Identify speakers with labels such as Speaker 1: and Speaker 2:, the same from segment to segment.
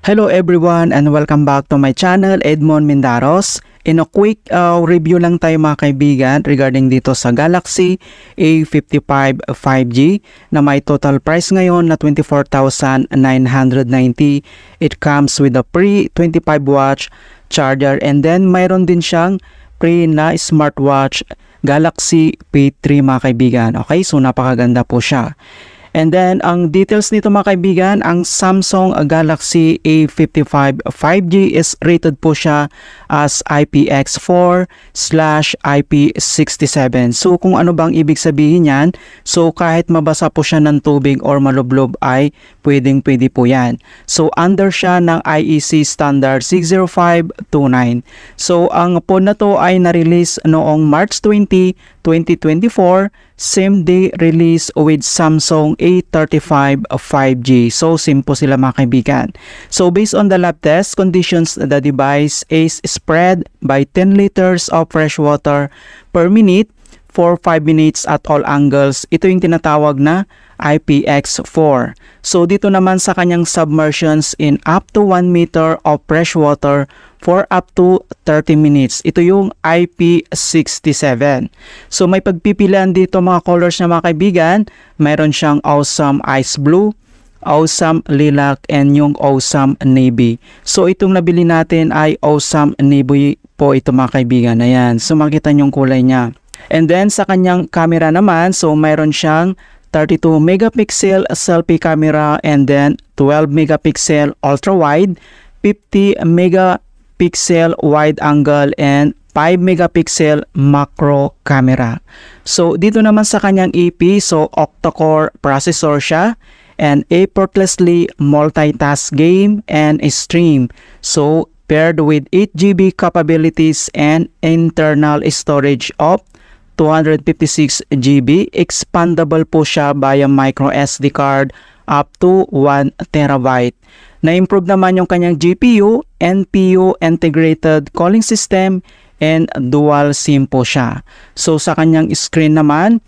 Speaker 1: Hello everyone and welcome back to my channel, Edmond Mindaros. In a quick review lang tayo mga kaibigan regarding dito sa Galaxy A55 5G na may total price ngayon na 24,990. It comes with a pre 25 watch charger and then mayroon din siyang pre na smartwatch Galaxy P3 mga kaibigan. Okay, so napakaganda po siya. And then, ang details nito mga kaibigan, ang Samsung Galaxy A55 5G is rated po siya as IPX4/IP67. So, kung ano bang ibig sabihin yan, so kahit mabasa po siya ng tubig or malublob ay pwede po yan. So, under siya ng IEC standard 60529. So, ang phone na to ay na-release noong March 20, 2024, same day release with Samsung A35 5G. So, same po sila mga kaibigan. So, based on the lab test conditions, the device is spread by 10 liters of fresh water per minute for 5 minutes at all angles. Ito yung tinatawag na IPX4. So, dito naman sa kanyang submersions in up to 1 meter of fresh water for up to 30 minutes. Ito yung IP67. So, may pagpipilian dito mga colors na mga kaibigan. Mayroon siyang Awesome Ice Blue, Awesome Lilac, and yung Awesome Navy. So, itong nabili natin ay Awesome Navy po ito mga kaibigan. Ayan. So, makita nyo yung kulay niya. And then, sa kanyang camera naman, so mayroon siyang 32 megapixel selfie camera and then 12 megapixel ultra-wide, 50 megapixel wide angle, and 5 megapixel macro camera. So, dito naman sa kanyang EP, so octa-core processor siya and effortlessly multitask game and stream. So, paired with 8GB capabilities and internal storage of 256GB, expandable po siya via micro SD card up to 1 terabyte. Na-improve naman yung kanyang GPU, NPU, integrated calling system, and dual SIM po siya. So sa kanyang screen naman,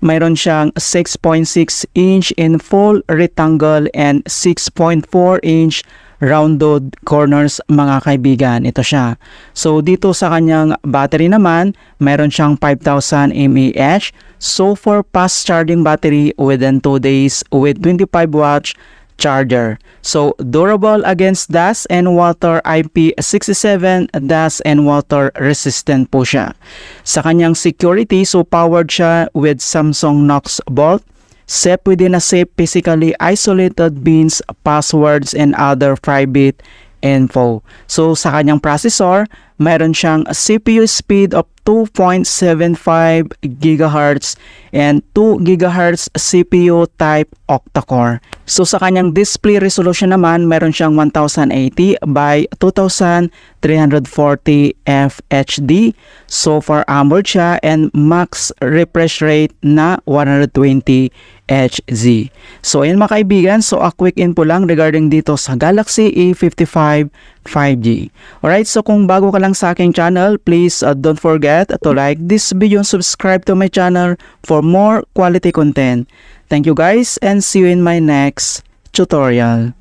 Speaker 1: mayroon siyang 6.6 inch in full rectangle and 6.4 inch rounded corners mga kaibigan. Ito siya. So dito sa kanyang battery naman, mayroon siyang 5,000 mAh. So for fast charging battery within 2 days with 25 watts charger. So durable against dust and water, IP67 dust and water resistant po siya. Sa kanyang security, so powered siya with Samsung Knox Bolt, safe within a safe physically isolated bins, passwords, and other private info. So sa kanyang processor, mayroon siyang CPU speed of 2.75 GHz and 2 GHz CPU type octa-core. So sa kanyang display resolution naman, mayroon siyang 1080 by 2340 FHD. So for AMOLED siya and max refresh rate na 120 Hz. So ayan mga kaibigan, so a quick info lang regarding dito sa Galaxy A55 5G. Alright, so kung bago ka lang sa aking channel, please don't forget to like this video and subscribe to my channel for more quality content. Thank you guys and see you in my next tutorial.